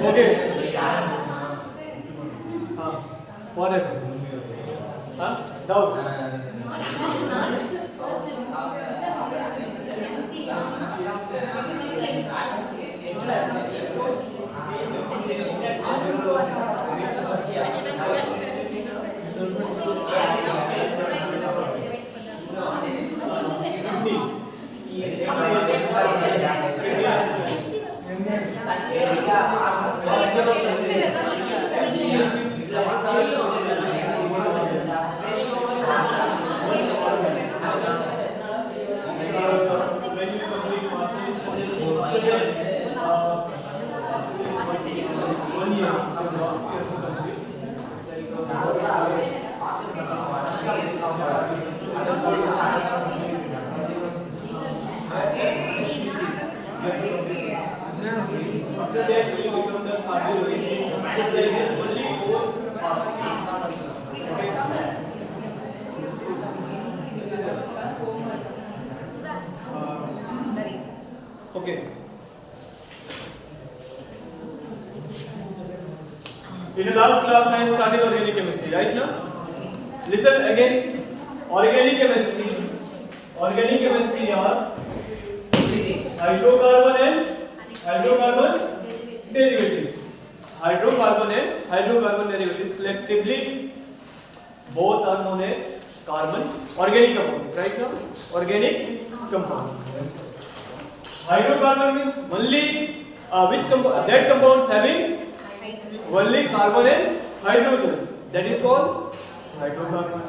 Okay. Whatever. Doubt. After that, we become the cardiologist specialization only for heart. Okay. In the last class, I started organic chemistry, right now? Listen again. Organic chemistry are hydrocarbon and hydrocarbon derivatives. Hydrocarbon and hydrocarbon derivatives collectively both are known as carbon organic compounds, right now? Organic compounds. Hydrocarbon means only that compounds having only carbon and hydrogen. That is called hydrocarbon.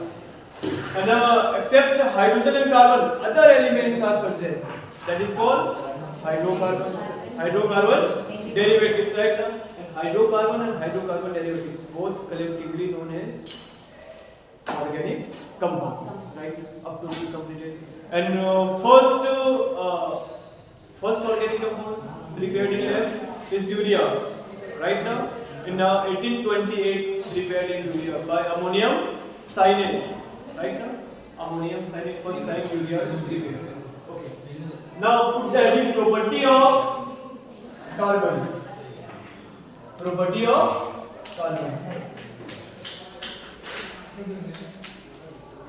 And except hydrogen and carbon, other elements are present. That is called hydrocarbons. Hydrocarbon derivatives, right? And hydrocarbon and hydrocarbon derivatives, both collectively known as organic compounds, right? Up to this completed. And first organic compounds prepared in lab is urea, right now. In 1828, prepared in urea by ammonium cyanide, right now. Ammonium cyanide, first time urea is prepared. Okay. Now put the heading property of carbon. Property of carbon.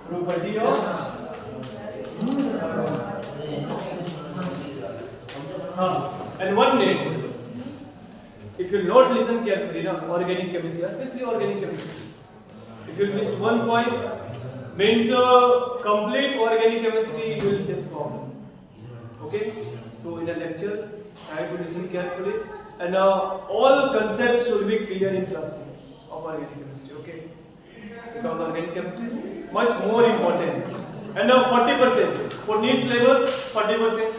Property of and one day, if you not listen carefully, organic chemistry, especially organic chemistry, if you miss one point, means complete organic chemistry you will face problem. Okay, so in a lecture, try to listen carefully, and all concepts should be clear in classroom of organic chemistry. Okay, because organic chemistry is much more important. And now 40% for needs levels, 40%,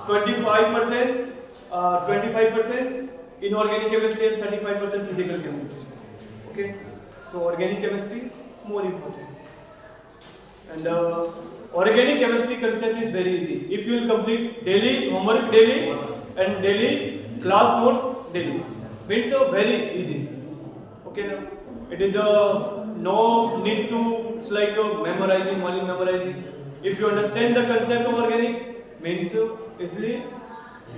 25%, 25% inorganic chemistry, and 35% physical chemistry. Okay, so organic chemistry more important. And organic chemistry concept is very easy. If you will complete daily homework daily and daily class notes daily, means very easy. Okay, now it is no need to, it's like memorizing, only memorizing. If you understand the concept of organic, means easily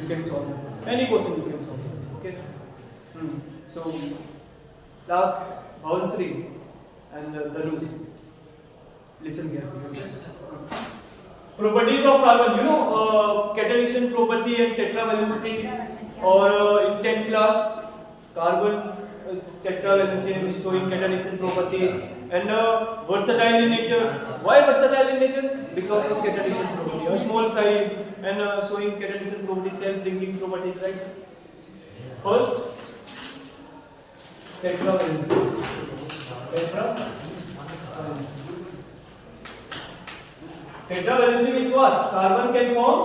you can solve the question. Any question you can solve. Okay. So last Bhavanshri and Dhanush, listen carefully. Yes, sir. Properties of carbon, catalysis property and tetravalency, or in 10th class, carbon is tetravalency showing catalysis property, and versatile in nature. Why versatile in nature? Because of catalysis property. A small size and showing catalysis property, self-linking properties, right? First, tetravalency. Tetravalency means what? Carbon can form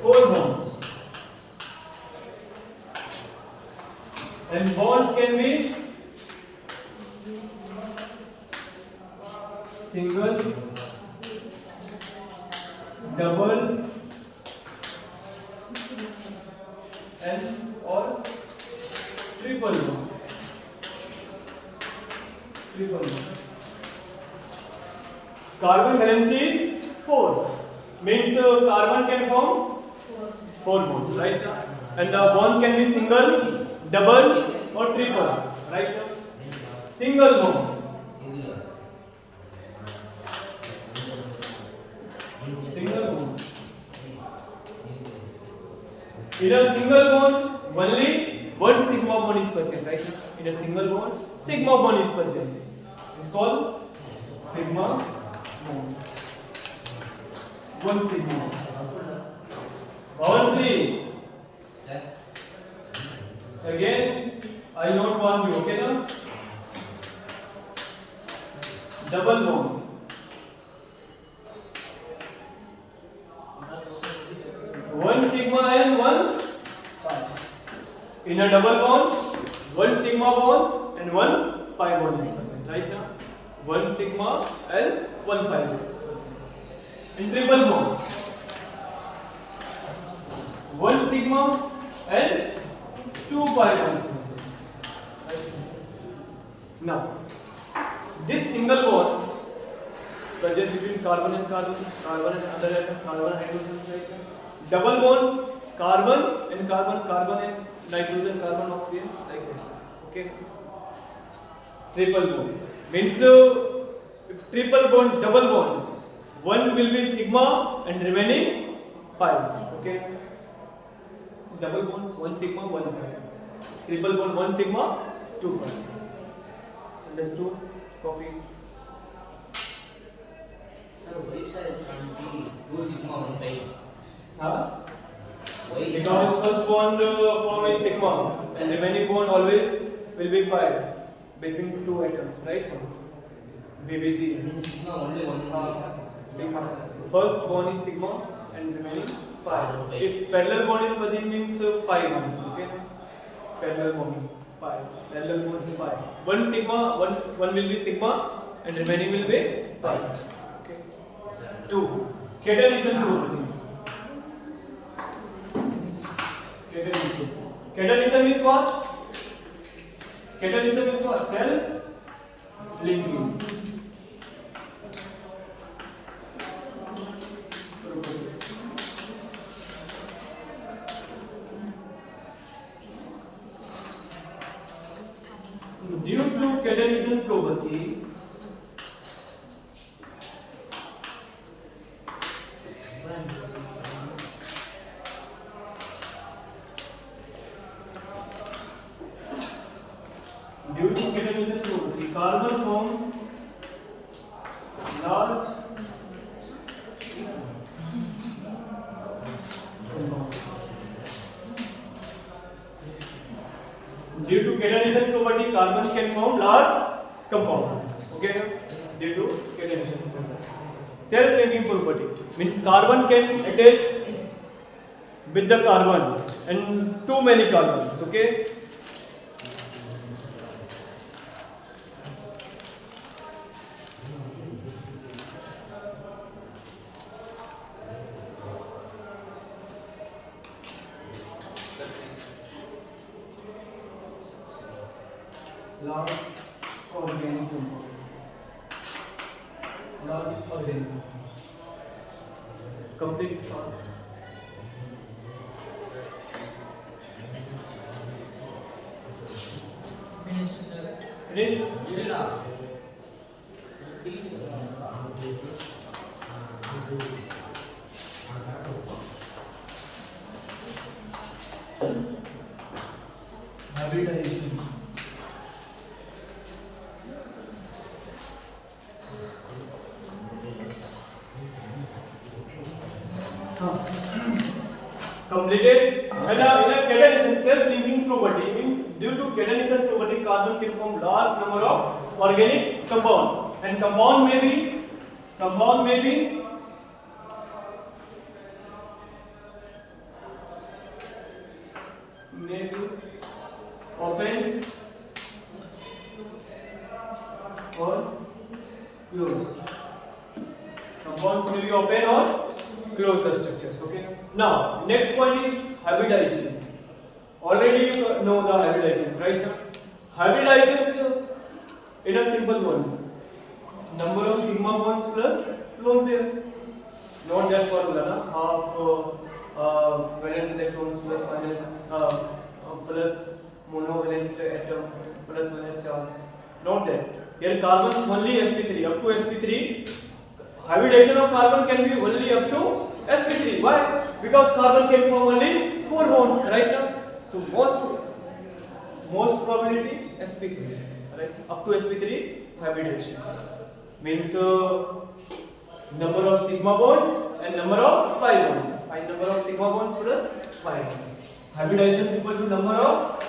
4 bonds, and bonds can be single, double, and or triple bond. Carbon valency is 4. Means carbon can form 4 bonds, right? And the bond can be single, double or triple, right? Single bond. Single bond. In a single bond, only one sigma bond is present, right? In a single bond, sigma bond is present. It's called sigma bond. One sigma. Boundary. Again, I don't want you, okay now? Double bond. One sigma and one pi. In a double bond, one sigma bond and one pi bond is present, right now? One sigma and one pi is present. In triple bond, one sigma and two pi bonds. Now, this single bond present between carbon and carbon, carbon and other atom, carbon and hydrogen, right? Double bonds, carbon and carbon, carbon and nitrogen, carbon, oxygen, like that. Okay. Triple bond means triple bond, double bonds. One will be sigma and remaining pi. Okay. Double bonds, one sigma, one pi. Triple bond, one sigma, two pi. Understood? Copy. Huh? Because first bond form is sigma and remaining bond always will be pi between two atoms, right? BBT. Sigma only one. Sigma. First bond is sigma and remaining pi. If parallel bond is present means pi bonds, okay? Parallel bond pi. Parallel bonds pi. One sigma, one will be sigma and remaining will be pi. Okay. 2. Catanism property. Catanism means what? Catanism means what? Self-linking. Due to catanism property, carbon form large due to catanism property, carbon can form large compounds. Okay, due to catanism property. Self-linking property means carbon can attach with the carbon and too many carbons. Okay. Large organism. Large organism. Complete fast. Finished, sir. Finish. Hybridization. Completed. When a catanism self-linking property means due to catanism property, carbon can form large number of organic compounds, and compound may be open or closed. Compounds may be open or closed structures. Okay. Now, next point is hybridizations. Already you know the hybridizations, right? Hybridizations in a simple one. Number of sigma bonds plus lone pair. Not that formula, na? Half valence electrons plus minus plus monovalent atoms plus minus charge. Not that. Here carbons only sp3 up to sp3. Hybridization of carbon can be only up to sp3. Why? Because carbon can form only 4 bonds, right now. So most probability sp3, right? Up to sp3 hybridization means number of sigma bonds and number of pi bonds. Find number of sigma bonds plus pi bonds. Hybridization is equal to number of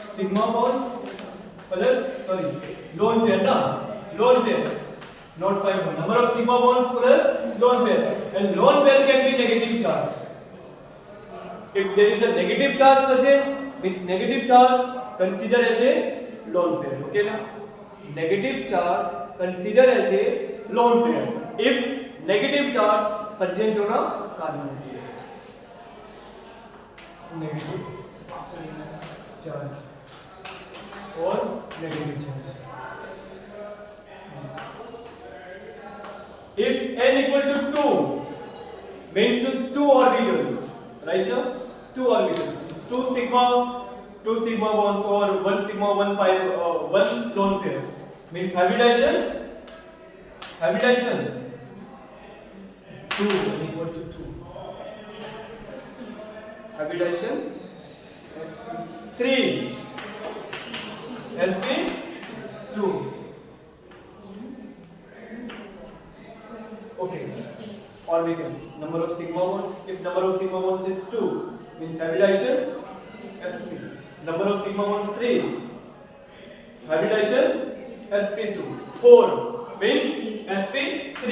sigma bond plus lone pair, na? Lone pair, not pi bond. Number of sigma bonds plus lone pair, and lone pair can be negative charge. If there is a negative charge present, means negative charge consider as a lone pair. Okay, na? Negative charge consider as a lone pair. If negative charge present on a carbon atom. Negative charge or negative charge. If n equal to 2 means 2 orbitals, right now? 2 orbitals, 2 sigma bonds or 1 sigma 1 pi 1 lone pairs means hybridization 2 equal to 2. Hybridization sp3 sp2. Okay, orbitals, number of sigma bonds. If number of sigma bonds is 2 means hybridization sp. Number of sigma bonds 3, hybridization sp2. 4 means sp3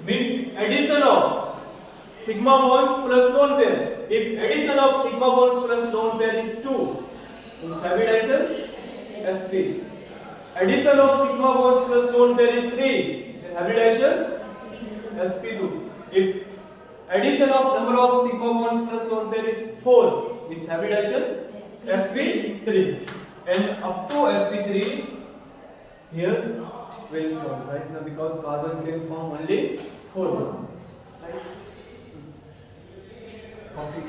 means addition of sigma bonds plus lone pair. If addition of sigma bonds plus lone pair is 2 means hybridization sp. Addition of sigma bonds plus lone pair is 3 then hybridization sp2. If addition of number of sigma bonds plus lone pair is 4 means hybridization sp3, and up to sp3 here will solve, right now, because carbon can form only 4 bonds, right? Copy.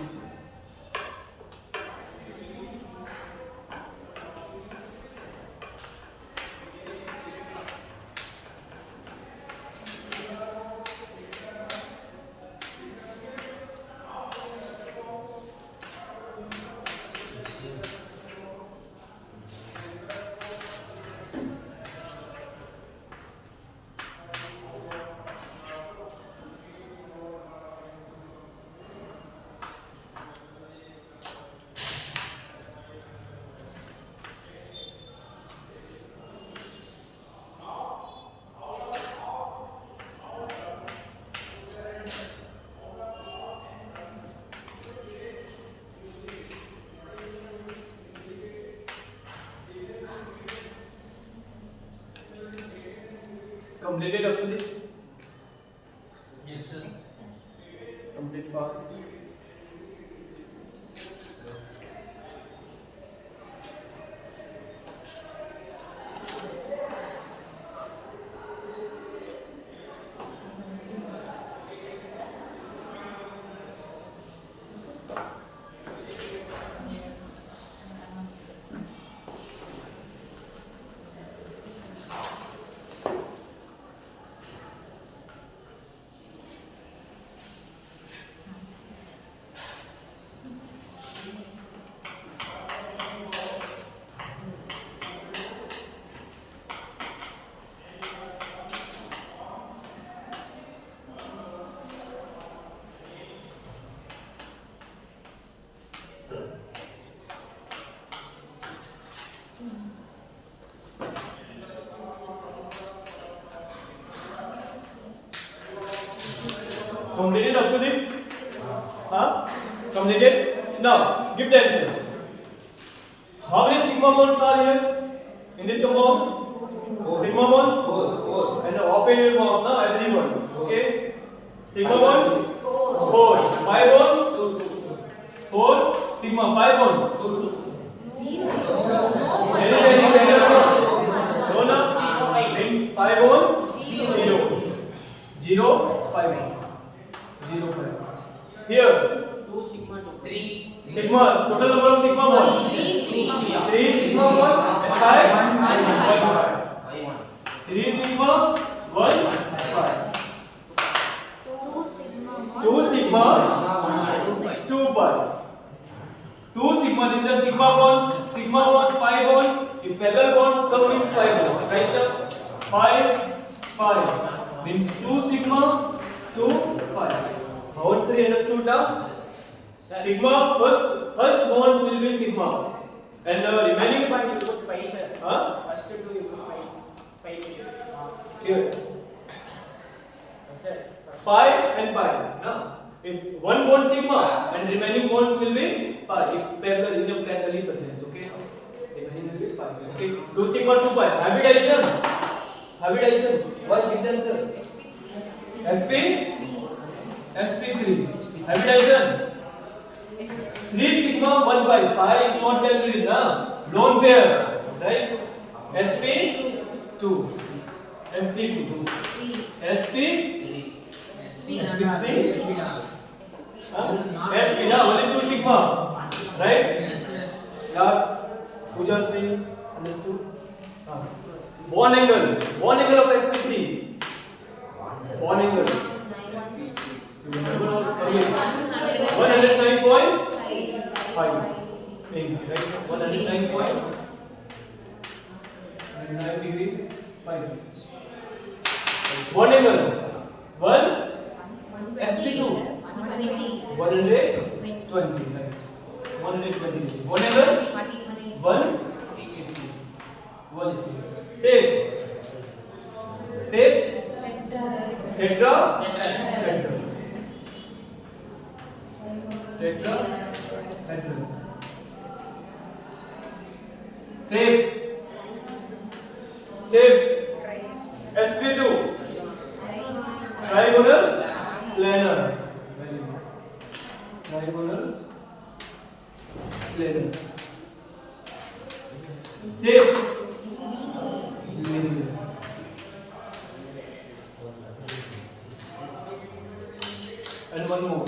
Completed up to this? Yes, sir. Complete fast. Completed up to this? Huh? Completed? Now, give the answer. How many sigma bonds are here in this compound? Sigma bonds? 4. And open your mouth now, everyone. Okay? Sigma bonds? 4. Pi bonds? 4. Sigma pi bonds? 0. No, no. Means pi bond? 0. 0. Pi bond. 0.5. Here 2 sigma 2 3 sigma, total number of sigma bond 3 sigma bond and pi 1 pi. 3 sigma 1 pi. 2 sigma 2 pi. 2 sigma, this is the sigma bond, pi bond. If parallel bond come means pi bonds, right? Pi means 2 sigma 2 pi. How it's understood now? Sigma first bonds will be sigma and remaining point you put pi sir. huh? First two you put pi. Here Yes sir. pi and pi. Now if one bond sigma and remaining bonds will be pi if parallel in a parallelly presence. Okay, remaining will be pi. Okay, 2 sigma 2 pi. Hybridization. What is the answer? sp3. Hybridization. 3 sigma 1 pi. Pi is not category, na? Lone pairs, right? sp2. sp3. sp now only 2 sigma, right? Yes sir. Last Puja Singh understood. Bond angle of sp3. Bond angle. You remember all? Okay. 109.5 inch, right? 109.9 degree 5 inch. Bond angle 1 sp2 120, right? 120 degree. Bond angle 180. Same. Tetra. Same. sp2 trigonal planar. Very good. Trigonal planar. Same. Linear. And one more.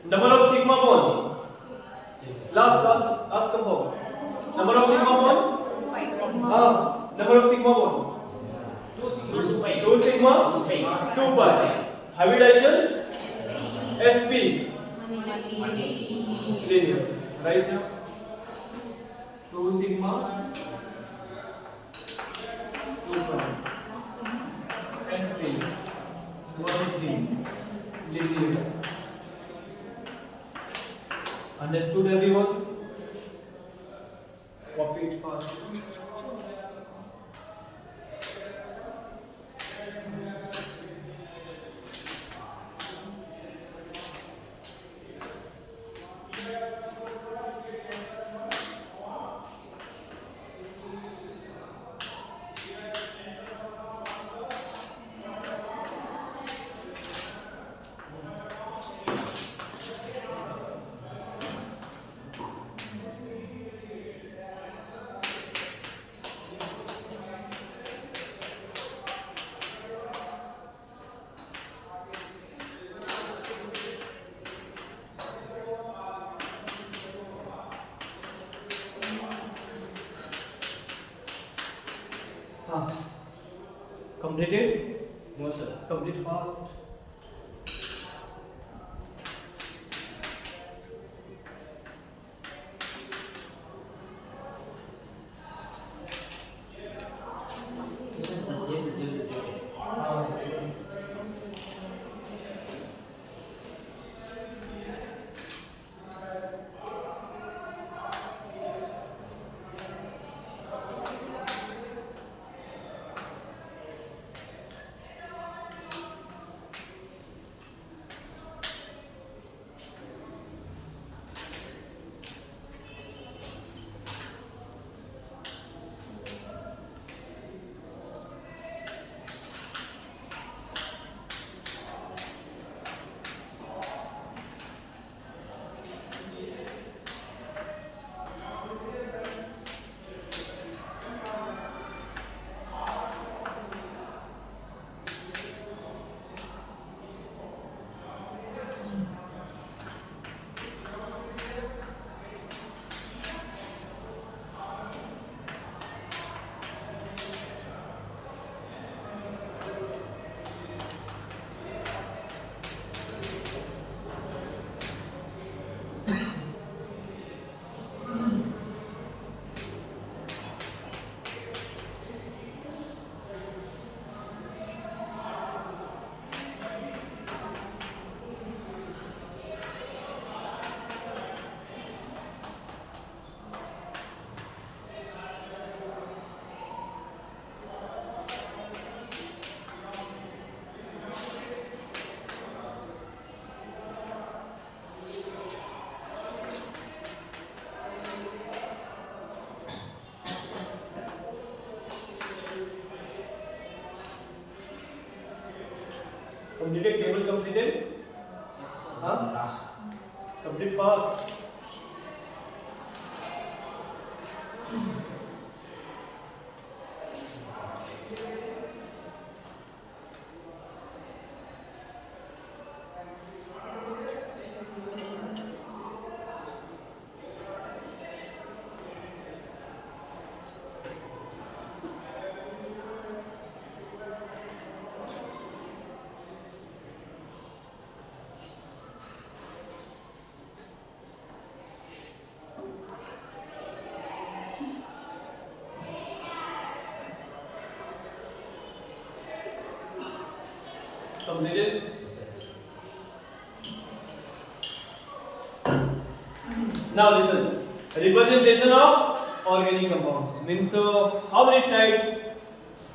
Number of sigma bond. Last compound. Number of sigma bond. Number of sigma bond. 2 sigma 2 pi. 2 sigma 2 pi. Hybridization sp linear. Right now 2 sigma 2 pi. sp 180 linear. Understood everyone? Copy it fast. Completed? No sir. Complete fast. Completed? Table completed? Huh? Complete fast. Completed? Now listen. Representation of organic compounds means how many types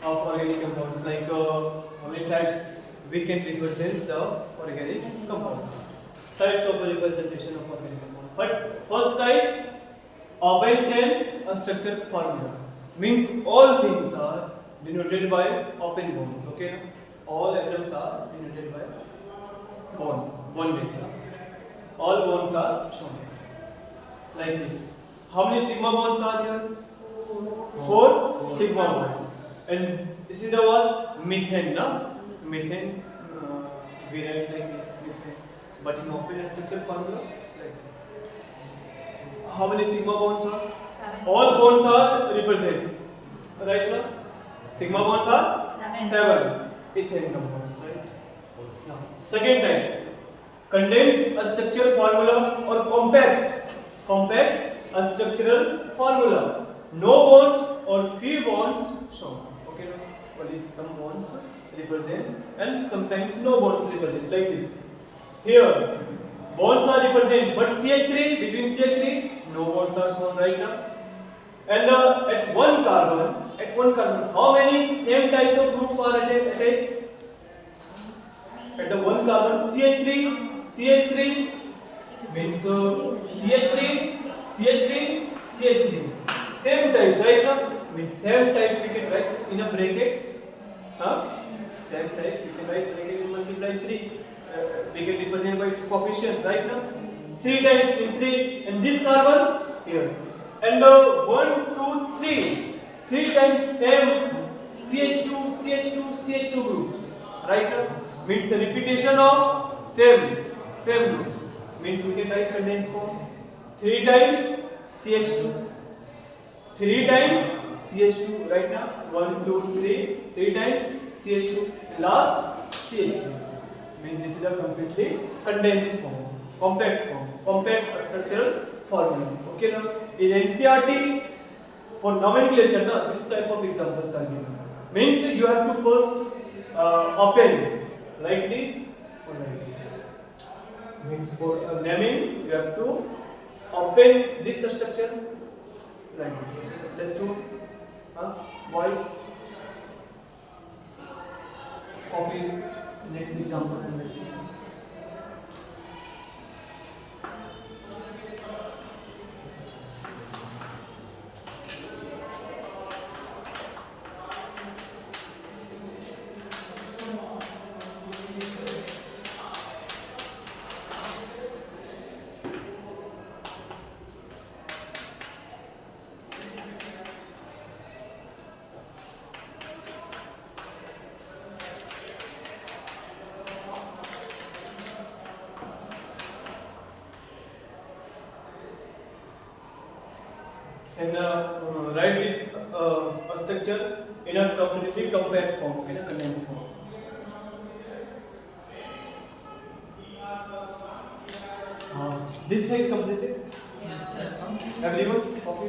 of organic compounds? Like how many types we can represent the organic compounds? Types of representation of organic compounds. But first type, open chain structure formula means all things are denoted by open bonds. Okay, all atoms are denoted by bonding. All bonds are shown like this. How many sigma bonds are here? 4 sigma bonds. And this is the one methane, no? Methane, we write like this, methane. But in open structure formula, like this. How many sigma bonds are? 7. All bonds are represented. Right now? Sigma bonds are 7. Ethane compounds, right? Now, second types. Condensed structural formula or compact structural formula. No bonds or few bonds shown. Okay, now only some bonds represent and sometimes no bonds represent like this. Here, bonds are represent, but CH3 between CH3 no bonds are shown right now. And at one carbon, how many same types of groups are attached? At the one carbon, CH3 means CH3, same types, right now? Means same type we can write in a bracket. Same type we can write bracket and multiply 3. We can represent by its coefficient, right now? 3 times in 3, and this carbon here. And 1, 2, 3. 3 times same CH2 groups, right now? Means the repetition of same groups. Means we can write condensed form. 3 times CH2. 3 times CH2 right now. 1, 2, 3. 3 times CH2. Last CH3. Means this is a completely condensed form, compact structural formula. Okay now, in NCERT for nomenclature, this type of examples are given. Means you have to first open like this or like this. Means for naming you have to open this structure like this. Let's do boys. Copy next example. And write this structure in a completely compact form, in a condensed form. This side completed? Yes. Everyone copy?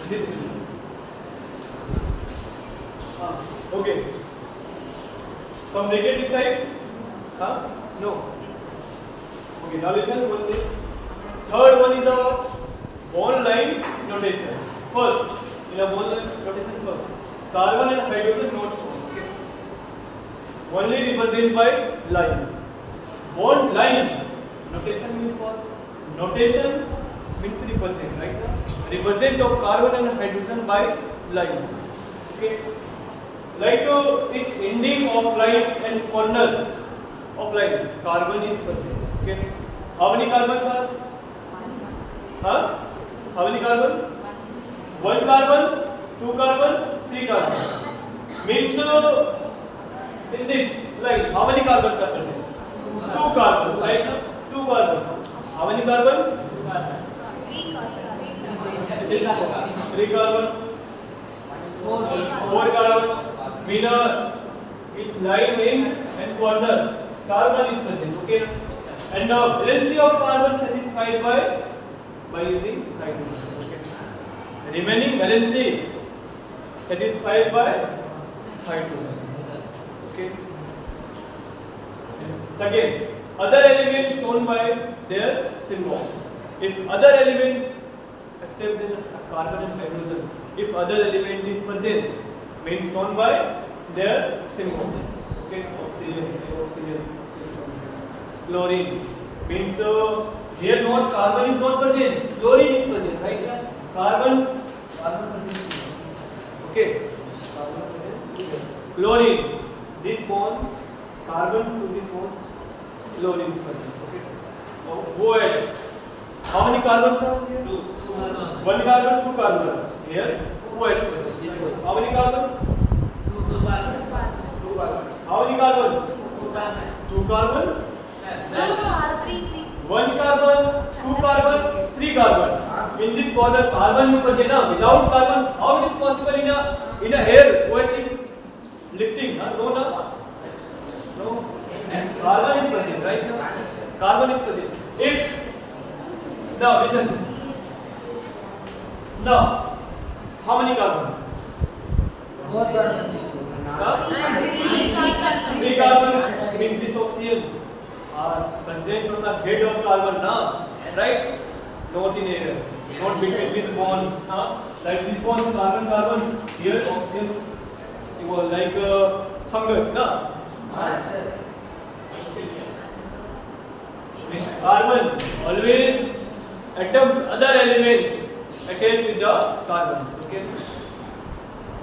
This will. Okay. From negative side? No. Okay, now listen one thing. Third one is our bond line notation. First, in a bond line notation first. Carbon and hydrogen not shown. Okay. Only represented by line. Bond line notation means what? Notation means represent, right? Represent of carbon and hydrogen by lines. Okay. Like each ending of lines and corner of lines, carbon is present. Okay. How many carbons are? How many carbons? One carbon, two carbon, three carbons. Means in this line, how many carbons are present? Two carbons, right? Two carbons. How many carbons? It is three carbons. Four carbons. Mean each line in and corner, carbon is present. Okay. And now valency of carbon satisfied by using hydrogens. Okay. Remaining valency satisfied by hydrogens. Okay. Second, other elements shown by their symbol. If other elements except the carbon and hydrogen, if other element is present, means shown by their symbols. Okay, oxygen. Chlorine means here not carbon is not present, chlorine is present, right? Carbon present. Okay, carbon present. Chlorine, this bond, carbon to this bonds, chlorine present. Okay. Now OH. How many carbons are here? Two. One carbon, two carbon. Here OH. How many carbons? Two carbon. How many carbons? Two carbons. One carbon, two carbon, three carbon. In this border, carbon is present. Without carbon, how it is possible in a air OH is lifting? No. Carbon is present, right? Carbon is present. If now listen. Now, how many carbons? Four carbons. Three carbons means these oxygens are present on the head of carbon, right? Not in air, not between this bond, like this bond is carbon, here oxygen, it was like fungus, Means carbon always atoms, other elements attached with the carbons, okay?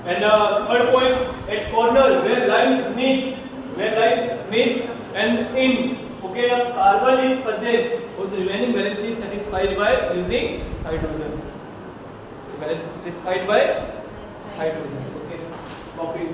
And third point, at corner where lines meet, and in, okay, carbon is present, whose remaining valence is satisfied by using hydrogen. So valence satisfied by hydrogen. Okay, copy.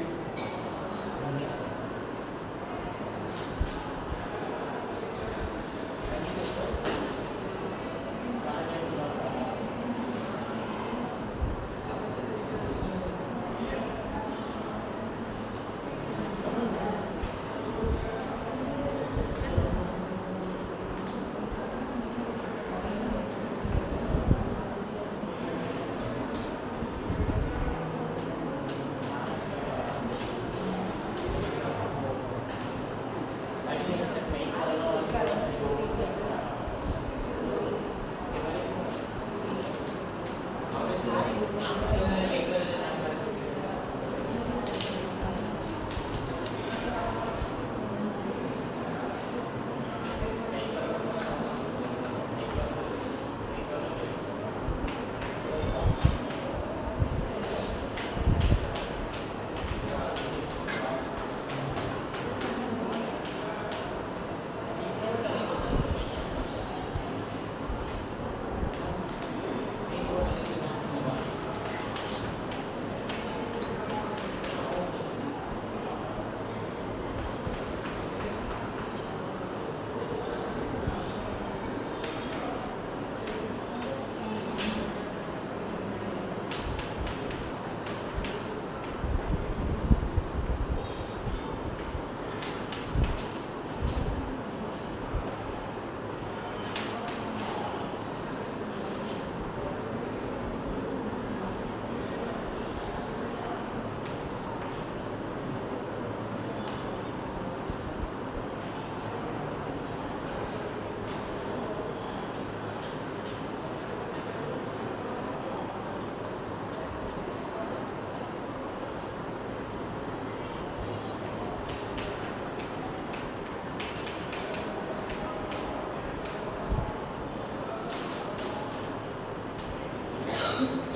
Completed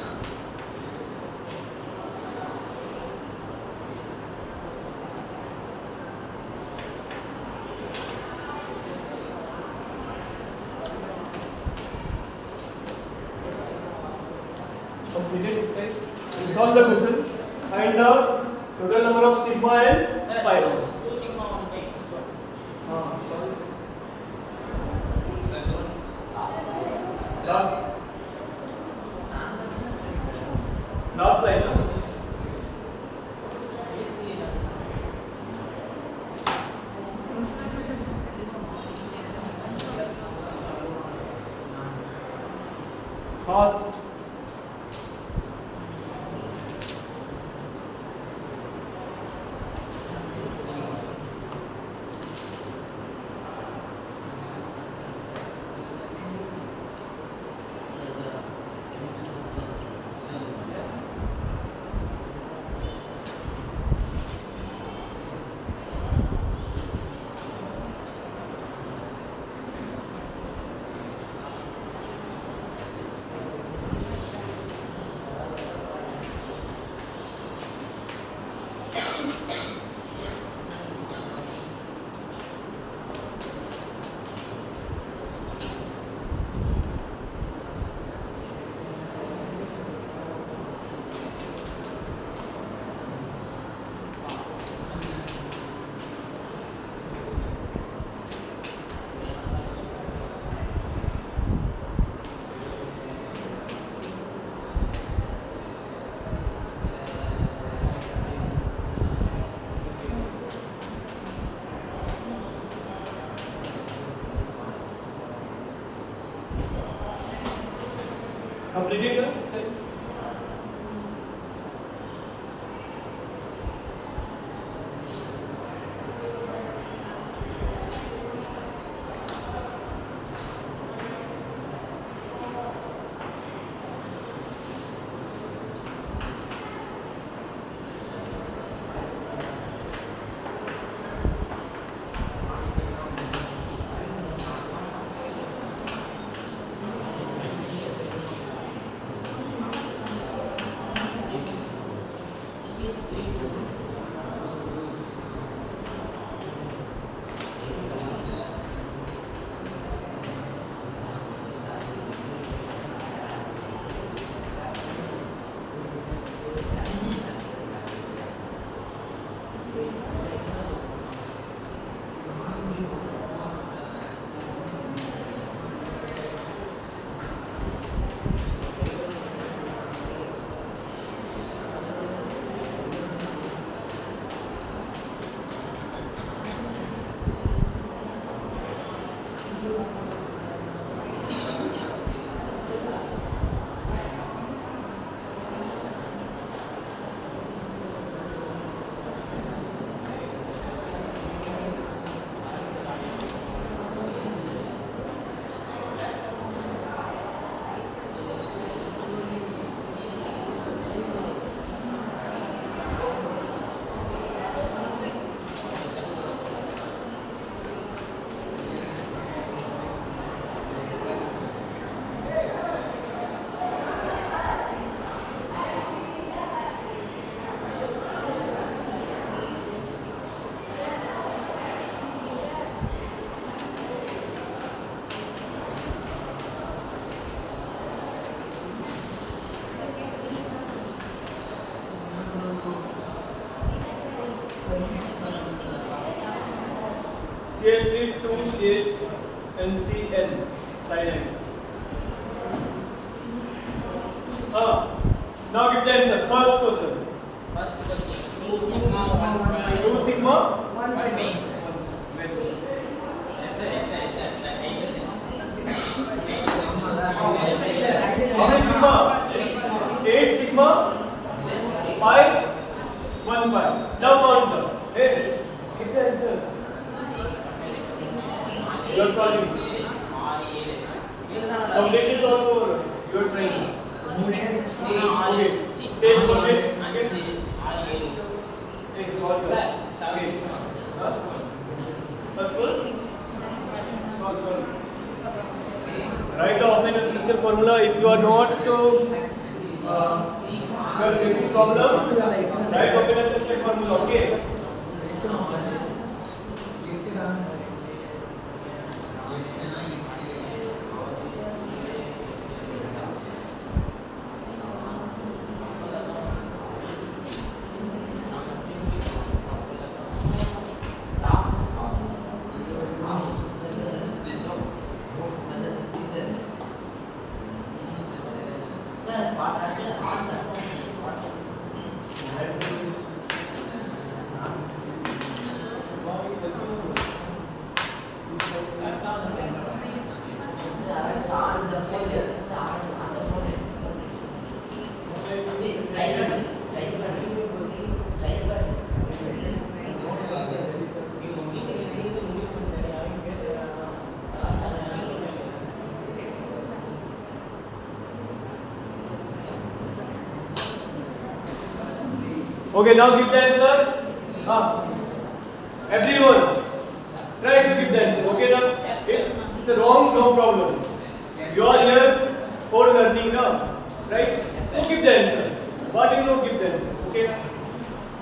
this side. Resolve the question. Find the total number of sigma and Sir, pi. 2 sigma 1 pi. Sorry. Last line. No? Fast. Completed the side. CH3 2 CH NCl cyanide. Now give the answer. First question. First question. 2 sigma 1 pi. 2 sigma 1 pi. How many sigma? 8 sigma pi 1 pi. Now count them. Hey, give the answer. You are solving. Completely solve over. You are trying. Okay. Take 1 minute. Take solve. Okay. First one. Solve. Write the organic structure formula if you are not you are facing problem, write Openda structure formula. Okay. Okay, now give the answer. Everyone, try to give the answer. Okay, now it's a wrong, no problem. You are here for learning now, right? So give the answer. What you know, give the answer. Okay,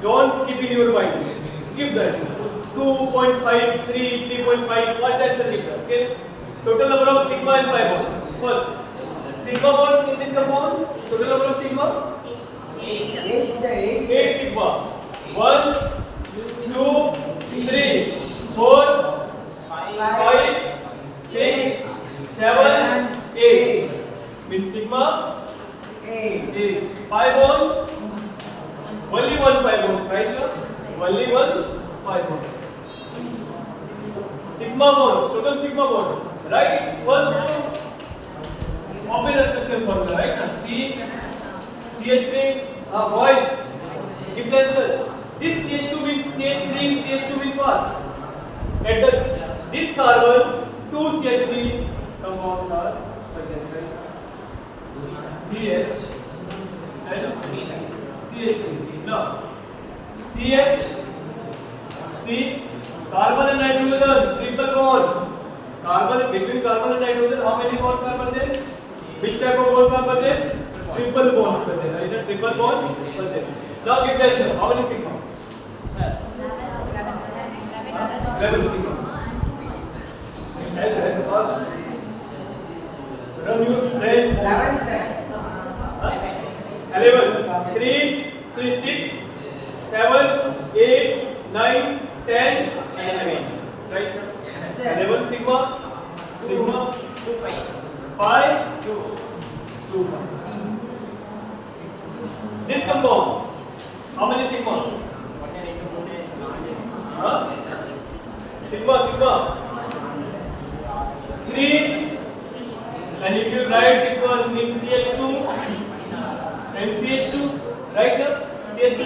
don't keep in your mind. Give the answer. 2.5, 3, 3.5. What the answer give? Okay. Total number of sigma and pi bonds. First, sigma bonds in this compound. Total number of sigma. 8 sigma. 1, 2, 3, 4, 5, 6, 7, 8. Means sigma 8. Pi bond. Only one pi bond, right? Only one pi bonds. Sigma bonds. Total sigma bonds. Right? First, Openda structure formula. Right? CH3. Boys, give the answer. This CH2 means CH3, CH2 means what? At this carbon, 2 CH3 compounds are present, right? CH and CH3. Now, CH, C, carbon and nitrogen, triple bond. Between carbon and nitrogen, how many bonds are present? Which type of bonds are present? Triple bonds present, right? Triple bonds present. Now give the answer. How many sigma? 11 sigma. And first, run your brain. 11, sir. 11. 3, 3, 6, 7, 8, 9, 10, and 11. Right? 11 sigma. Sigma. 2 pi. Pi. 2 pi. This compounds, how many sigma? Sigma. 3. And if you write this one in CH2 and CH2, right now? CH2,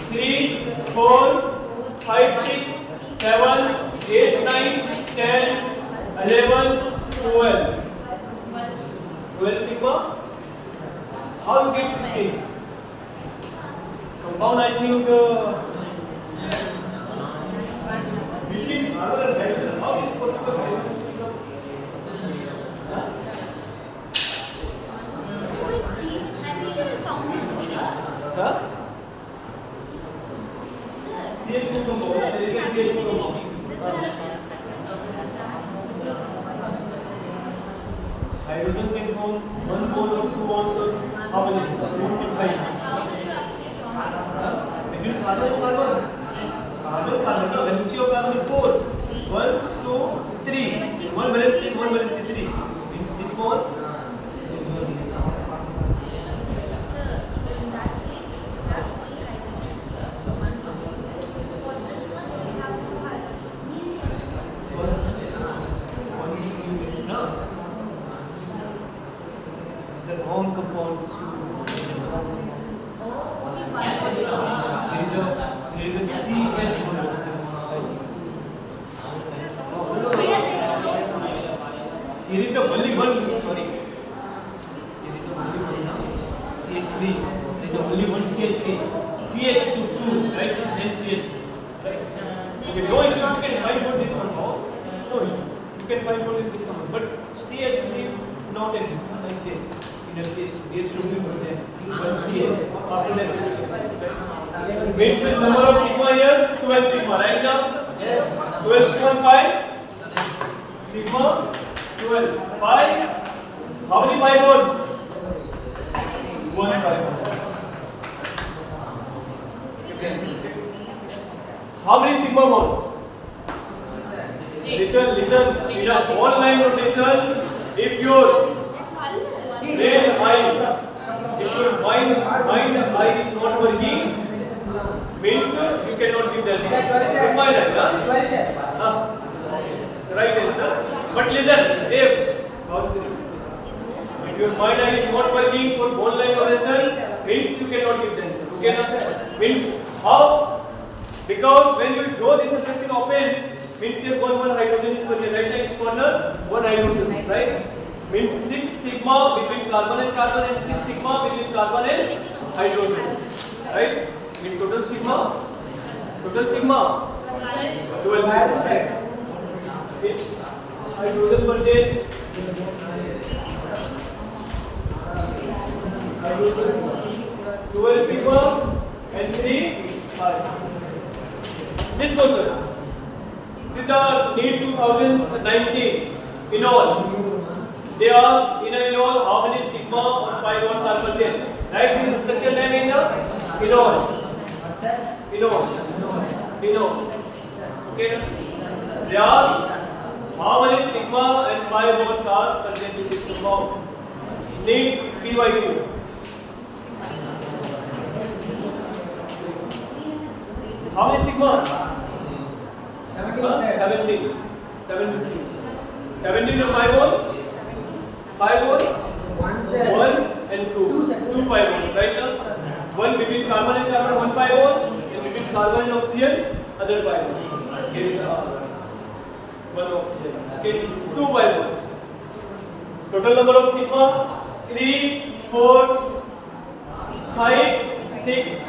3, 4, 5, 6, 7, 8, 9, 10, 11, 12. 12 sigma. How you get 16? Compound, I think, between carbon and hydrogen. How is it possible? CH2 compound. There is a CH2 compound. Hydrogen can form 1 bond or 2 bonds or how many? Between carbon and carbon. Carbon. The valency of carbon is 4. 1, 2, 3. 1 valency, 3. Means this bond. The wrong compounds. There is a CH bond. Here is the only one. Sorry. Here is the only one. CH3. There is the only one CH3. CH2, right? Then CH2. Right? Okay, no issue. You can find for this one. No issue. You can find for this one. But CH3 is not in this one. Like this. in CH2 should be present 1CH. After that it will be right? Means the number of sigma here 12 sigma, right now 12 sigma pi sigma 12 pi. How many pi bonds? 1 pi bond. How many sigma bonds? Listen. In a whole line rotation, if your brain eye, if your mind eye is not working, means you cannot give that. Mind eye, it's the right answer. But listen, if your mind eye is not working for whole line rotation, means you cannot give the answer. Okay, na? Means how? Because when you draw this section open, means here one hydrogen is present, right? Each corner one hydrogen is, right? Means 6 sigma between carbon and 6 sigma between carbon and hydrogen, right? In total sigma 12 sigma. Okay. Hydrogen present. Hydrogen 12 sigma and 3 pi. This question, see the NEET 2019 in all, they asked in all how many sigma or pi bonds are present. Right, this structure name is enol. Okay, they asked how many sigma and pi bonds are present in this compound. NEET PYQ. How many sigma? 17 of pi bond? 1 and 2 pi bonds, right now? One between carbon and carbon, 1 pi bond, and between carbon and oxygen, other pi bonds. Here is one oxygen. Okay, 2 pi bonds. Total number of sigma 3, 4, 5, 6,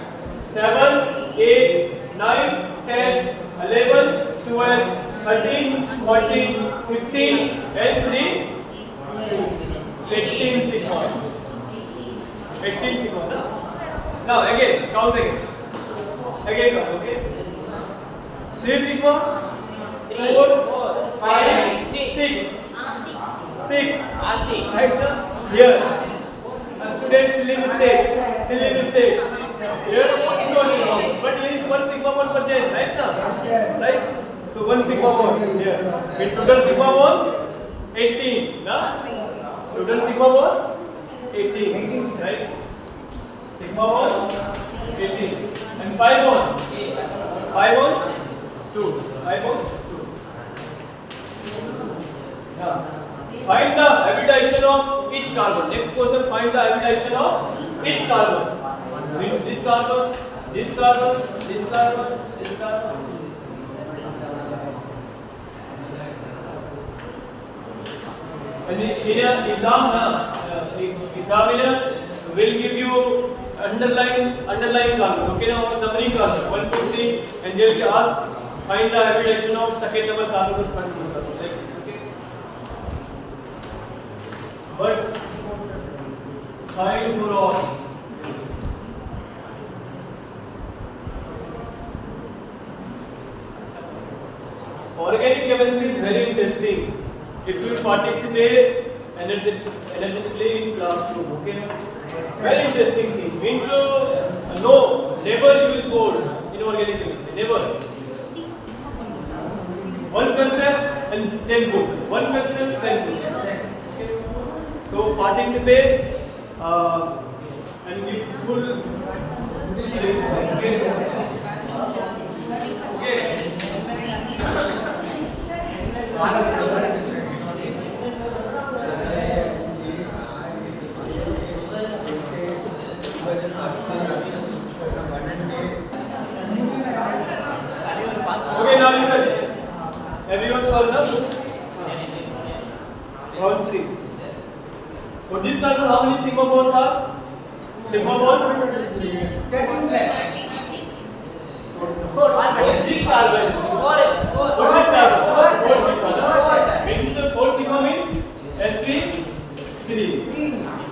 7, 8, 9, 10, 11, 12, 13, 14, 15, and 3, 18 sigma. 18 sigma. Now again, count again. Again count, okay? 3 sigma, 4, 5, 6. 6. Right now? Here. A student silly mistake. Here, no sigma. But here is 1 sigma 1 present, right now? Right? So 1 sigma 1 here. With total sigma 1, 18. Now? Total sigma 1, 18. Right? Sigma 1, 18. And pi bond? Pi bond? 2. Pi bond? 2. Now, find the hybridization of each carbon. Next question, find the hybridization of each carbon. Means this carbon, this carbon, this carbon, this carbon, this carbon. And in an examiner will give you underline carbon, okay, now numbering carbon 1, 2, 3, and they will ask find the hybridization of second number carbon and third number carbon, like this, okay. But find for all. Organic chemistry is very interesting if you participate energetically in classroom, okay? Very interesting thing. Means no, never you will bored in organic chemistry, never. One concept and 10 questions. One concept, 10 questions. Okay? So participate and give full. Okay. Okay, now listen. Everyone solve the round 3. For this carbon, how many sigma bonds are? Sigma bonds? 13 set. For this carbon. For this carbon. 4 sigma. Means 4 sigma means sp3.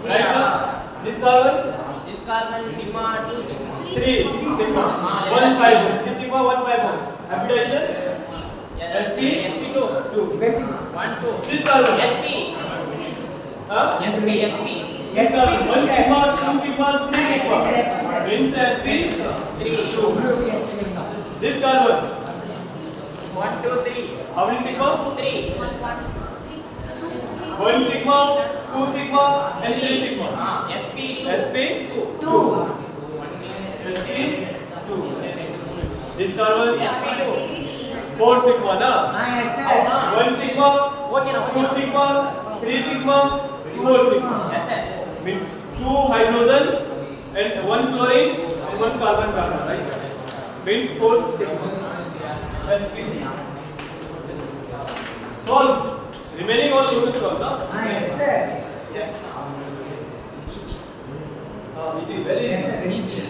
Right now, this carbon This carbon sigma 2 sigma. 3 sigma 1 pi bond. 3 sigma 1 pi bond. Hybridization sp 2. 2. 1 2. This carbon. sp. Huh? sp sp. This carbon 1 sigma 2 sigma 3 sigma. Means sp 3 2. This carbon 1 2 3. how many sigma? 3. 1 sigma 2 sigma and 3 sigma. sp sp 2. 2. sp 2. This carbon sp 2. 4 sigma na. Yes, sir. 1 sigma Okay na. 2 sigma 3 sigma 4 sigma. Yes sir. Means 2 hydrogen and 1 chlorine and 1 carbon carbon, right? Means 4 sigma. sp. Solve. Remaining all questions solved, na? Yes, sir. Yes. Easy. Easy, very Yes, sir. easy.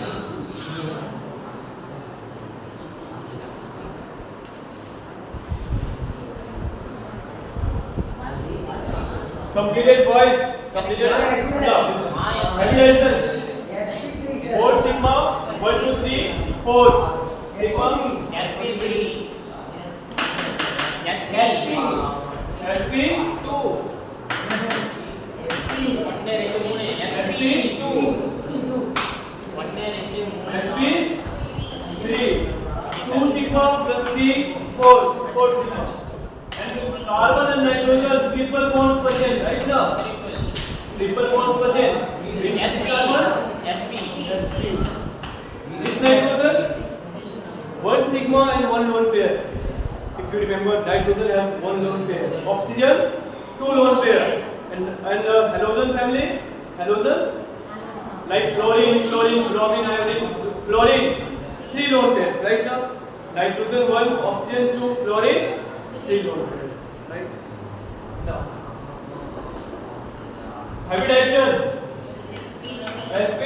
Completed boys. Completed. Yes, sir. Yeah. Yes. Hybridization. Yes, please, sir. 4 sigma 1 2 3 4 sigma sp 3. sp sp 2. ಒಂದೇ ರೇಖೆ ಮೂಳೆ sp 2. ಒಂದೇ ರೇಖೆ ಮೂಳೆ sp 3 2 sigma plus 3 4 4 sigma and carbon and nitrogen triple bonds present, right now triple bonds present. This carbon sp sp this nitrogen 1 sigma and 1 lone pair. If you remember, nitrogen have 1 lone pair, oxygen 2 lone pair, and halogen family, halogen like fluorine, bromine, iodine, fluorine 3 lone pairs, right now nitrogen 1, oxygen 2, fluorine 3 lone pairs, right now. Hybridization sp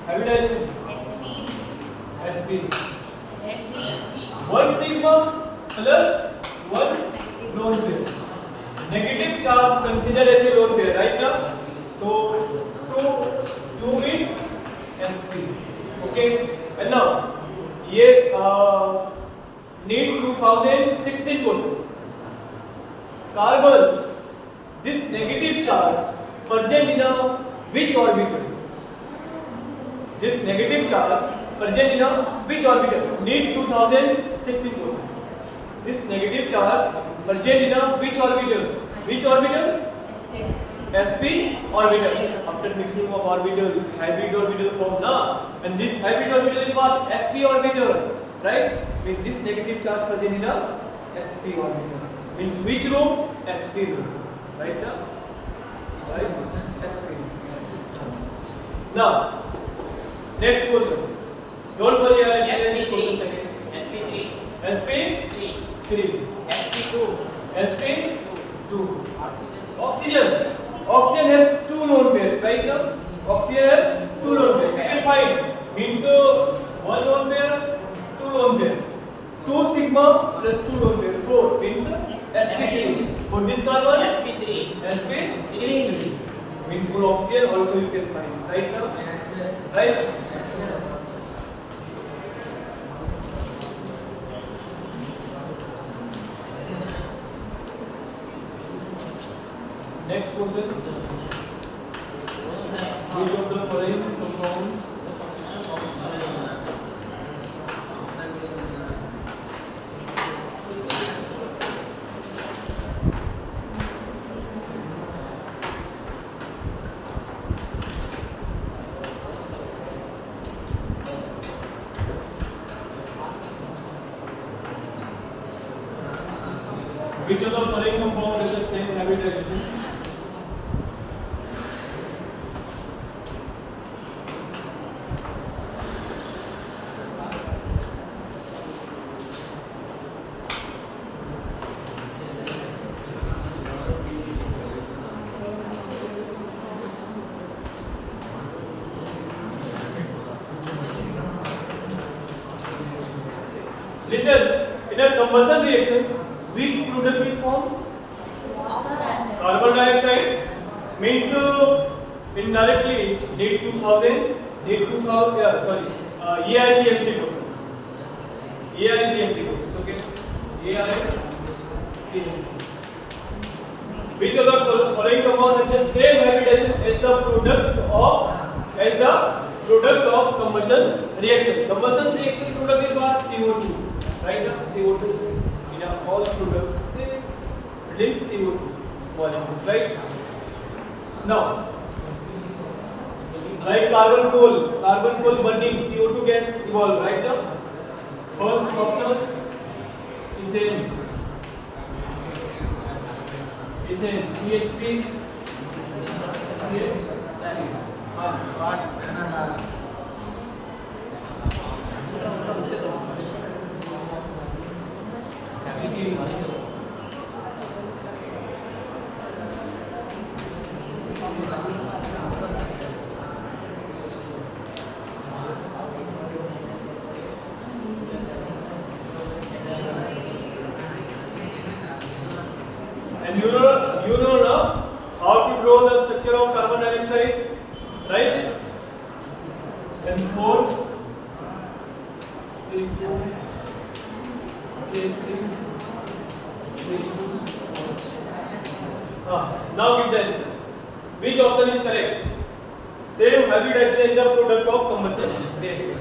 hybridization sp 1 sigma plus 1 lone pair. Negative charge considered as a lone pair, right now. So 2 means sp. Okay. And now ये NEET 2016 question. Carbon, this negative charge present in a which orbital? This negative charge present in a which orbital? NEET 2016 question. This negative charge present in a which orbital? Which orbital? sp orbital. After mixing of orbitals, hybrid orbital form na, and this hybrid orbital is what? sp orbital, right? With this negative charge present in a sp orbital. Means which room? sp room, right now? Right? sp. Now, next question. Don't worry, I will explain this question second. sp 3. sp 3. 3, sp 2. sp 2. Oxygen. Oxygen have 2 lone pairs, right now? Oxygen have 2 lone pairs. You can find. Means 1 lone pair, 2 lone pair. 2 sigma plus 2 lone pair. 4 means sp3. For this carbon, sp 3. sp3. Means for oxygen also you can find. Right now? Yes, sir. Right? Yes, sir. Next question. Which of the following compound which of the following compound has the same hybridization? Listen, in a combustion reaction, which product is formed? Carbon dioxide means indirectly need 2000, AIPMT question. AIPMT questions, okay? AIPMT. Which of the following compound has the same hybridization as the product of combustion reaction? Combustion reaction product is what? CO2, right? CO2 in all products they release CO2 molecules, right? Now, like carbon coal burning CO2 gas evolve, right? Now, first option ethane, CH3, and you know now how to draw the structure of carbon dioxide, right? And 4 CH2, now give the answer. Which option is correct? Same hybridization is the product of combustion reaction.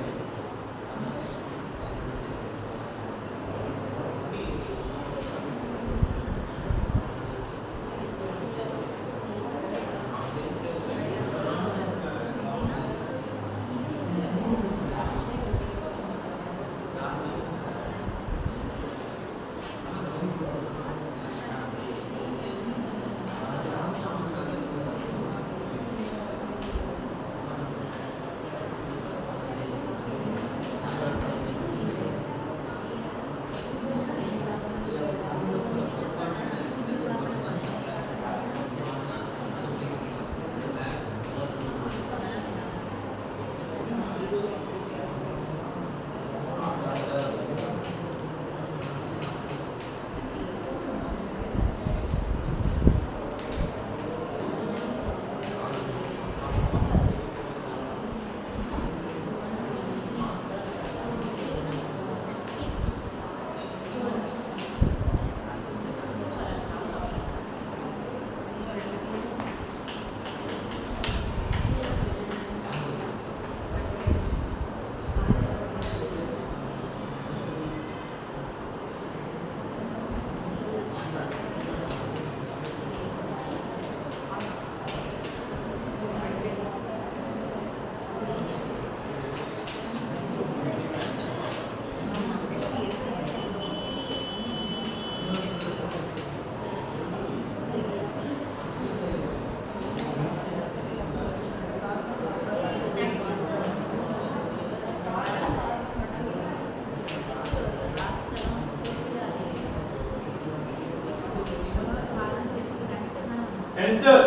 Answer.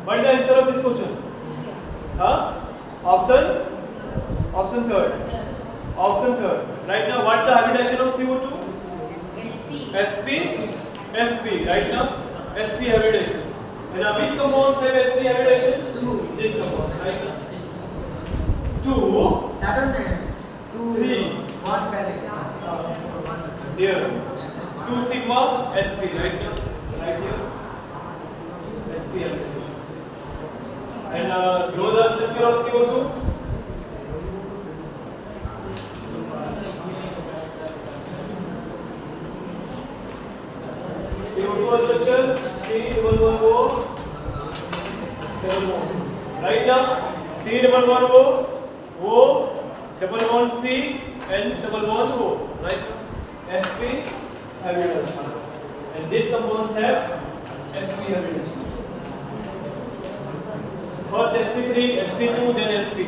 What is the answer of this question? Option third. Option third. Right now, what is the hybridization of CO2? SP. Right now, SP hybridization. And now, which compounds have SP hybridization? This compound. Right now. 2. That one, 3. What value? Here. 2 sigma SP. Right here. Right here. SP hybridization. And draw the structure of CO2. CO2 structure C11O double bond. Right now C11O O double bond C and double bond O. Right? SP hybridization. And these compounds have SP hybridization. First sp3, sp2, then sp.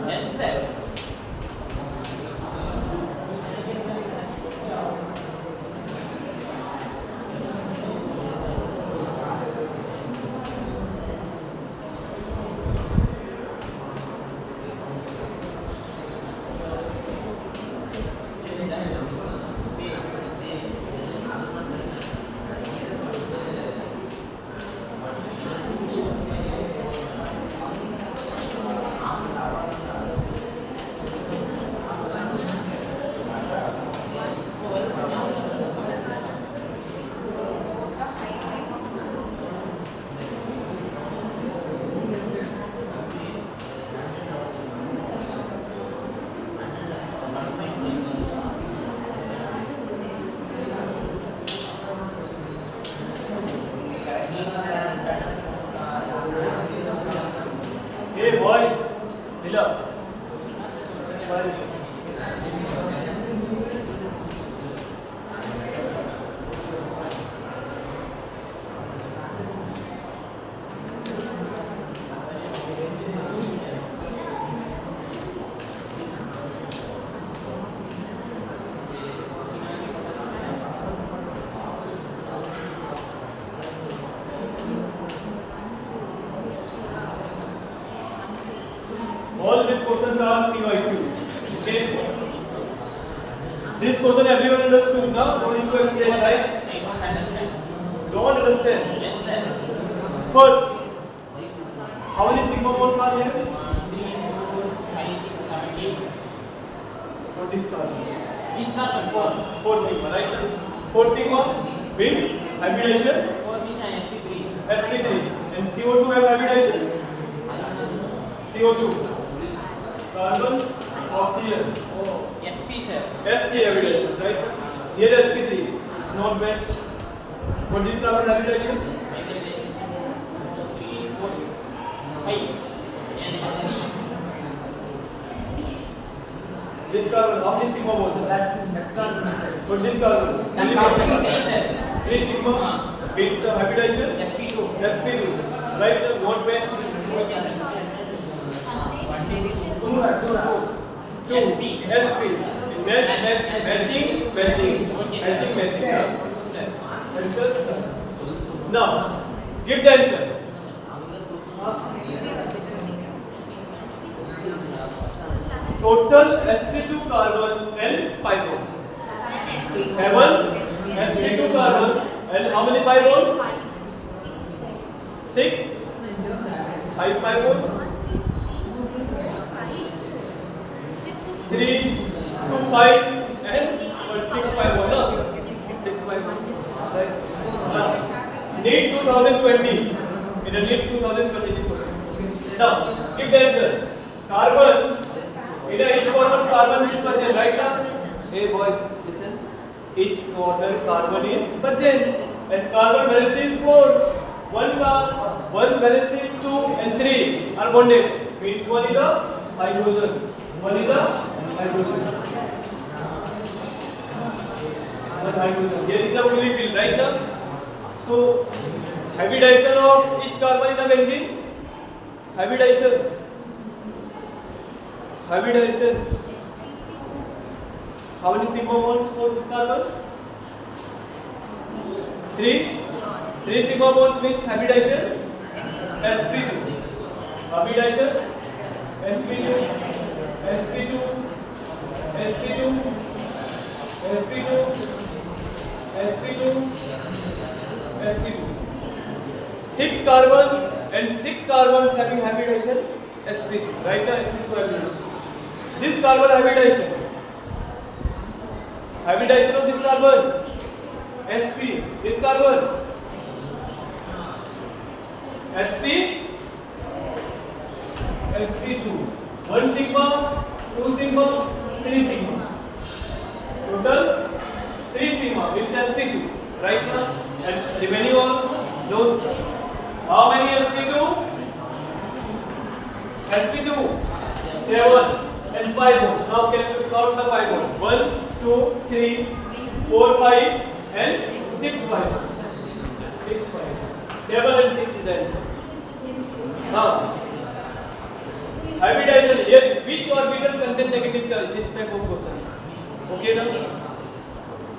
Yes, sir. All these questions are PYQ. Okay. This question everyone understood now. No need to explain, right? I don't understand. Don't understand. Yes, sir. First, how many sigma bonds are here? 1, 3, 4, 5, 6, 7, 8. For this carbon. This carbon 4. 4 sigma, right? 4 sigma means hybridization 4 means sp3. sp3 and CO2 have hybridization CO2 carbon oxygen Oh, sp sir. sp hybridizations, right? Here sp3 it's not match. What is carbon hybridization? 3, 4, 5. And sp. This carbon how many sigma bonds? Plus electron message. So this carbon Sir. 3 sigma means hybridization sp2. sp2, right? Not match. Two. Two sp matching. Answer. Now give the answer. Total sp2 carbon and pi bonds. 7 sp2 carbon and how many pi bonds? 6 5 pi bonds. 3 2 5 and 6 pi bond. No? 6 pi bond. Right? Now, NEET 2020. In a NEET 2020 this question. Now, give the answer. Carbon. In each corner carbon is present, right now? Hey boys, listen. Each corner carbon is present and carbon valency is 4. One valency 2 and 3 are bonded. Means one is a hydrogen. One is a hydrogen. One hydrogen. Here is a fully filled, right now? So hybridization of each carbon in a benzene. Hybridization. How many sigma bonds for this carbon? 3. 3 sigma bonds means hybridization sp2. Hybridization sp2, sp2, sp2, sp2, sp2, sp2. 6 carbon and 6 carbons having hybridization sp2. Right now sp2 hybridization. This carbon hybridization of this carbon sp. This carbon sp sp2. 1 sigma, 2 sigma, 3 sigma. Total 3 sigma means sp2. Right now and remaining all those. How many sp2? sp2 7 and pi bonds. Now can we count the pi bonds? 1 2 3 4 5 and 6 pi bonds. 6 pi. 7 and 6 is the answer. Now hybridization here, which orbital contain negative charge? This type of questions. Okay now?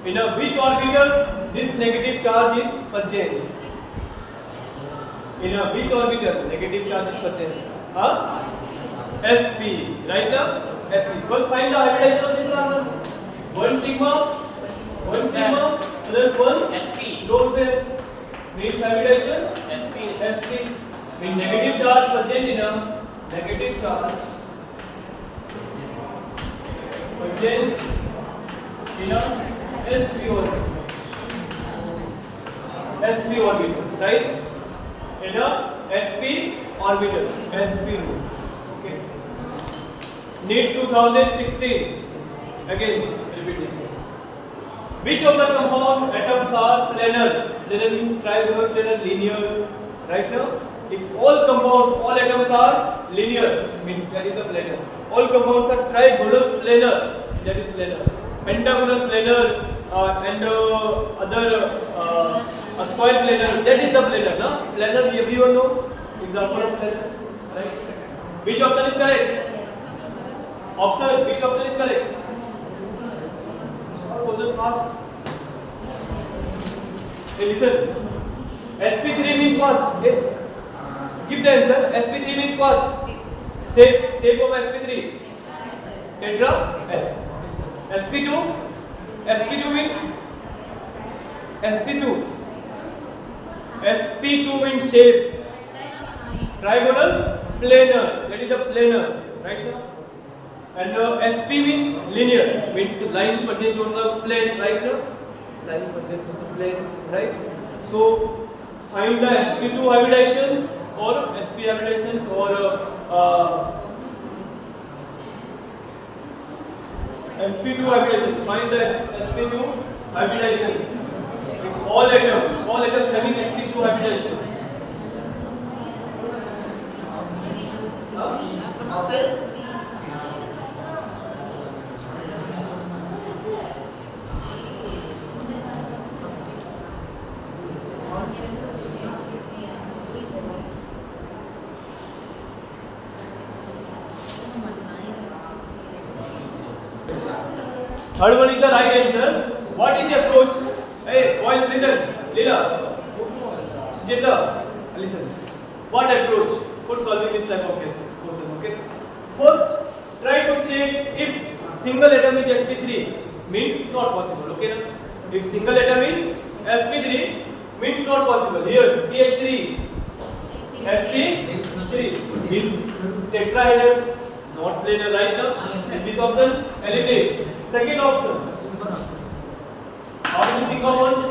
In a which orbital this negative charge is present? In a which orbital negative charge is present? sp. Right now? sp. First find the hybridization of this carbon. 1 sigma plus 1 sp. don't pay. Means hybridization sp. Means negative charge present in a negative charge present in a sp orbital. sp orbitals, right? In a sp orbital, sp rule. Okay. NEET 2016. Again, repeat this one. Which of the compound atoms are planar? Planar means triangular, planar, linear. Right now, if all compounds, all atoms are linear, means that is a planar. all compounds are trigonal planar, that is planar. Pentagonal planar and other a square planar, that is the planar, na? Planar everyone know, example of planar, right? Which option is correct? Option, which option is correct? Question fast. Hey, listen. sp3 means what? Hey, give the answer. sp3 means what? Shape of sp3. Tetra S. sp2 means sp2 means shape. Trigonal planar, that is the planar, right now. And sp means linear, means line present on the plane, right now. Line present on the plane, right? So find the sp2 hybridations or sp hybridations or sp2 hybridations. Find the sp2 hybridation with all atoms having sp2 hybridations. Third one is the right answer. What is the approach? Hey, boys, listen. Leela, Sujeta, listen. What approach for solving this type of question? Okay. First, try to check if single atom is sp3, means not possible. Okay, na? If single atom is sp3, means not possible. Here, CH3, sp3 means tetrahedral, not planar, right now. In this option, eliminate. Second option, how many single bonds?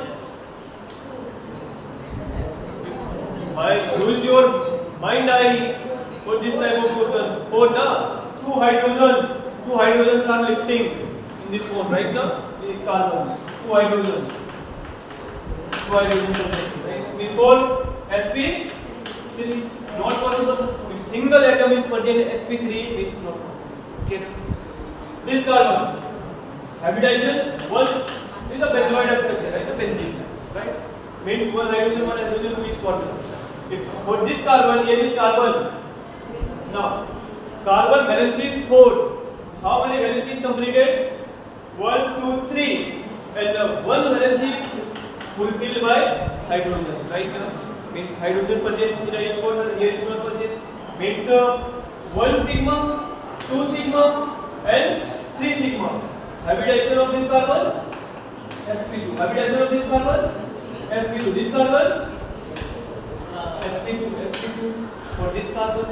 Use your mind eye for this type of questions. For the two hydrogens are lifting in this one, right now. In carbon, two hydrogens. Before sp3, not possible. If single atom is present sp3, it's not possible. Okay. This carbon. Hybridization, one is the benzoidal structure, right? The benzene, right? Means one hydrogen to each corner. If for this carbon, here is carbon. Now, carbon valency is 4. How many valencies completed? 1, 2, 3. And one valency fulfilled by hydrogens, right? Means hydrogen present in each corner, here is one present. Means 1 sigma, 2 sigma, and 3 sigma. Hybridization of this carbon, sp2. Hybridization of this carbon, sp2. This carbon, sp2 for this carbon,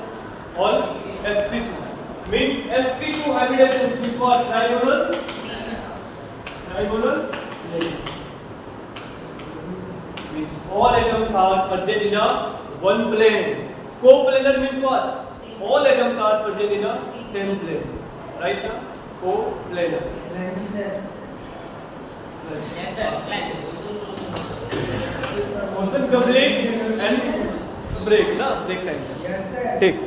all sp2. Means sp2 hybridization means what? Trigonal. Means all atoms are present in a one plane. Coplanar means what? All atoms are present in a same plane, right now. Coplanar. Yes, sir. Clench. Question complete and break, na? Break time. Yes, sir. Take.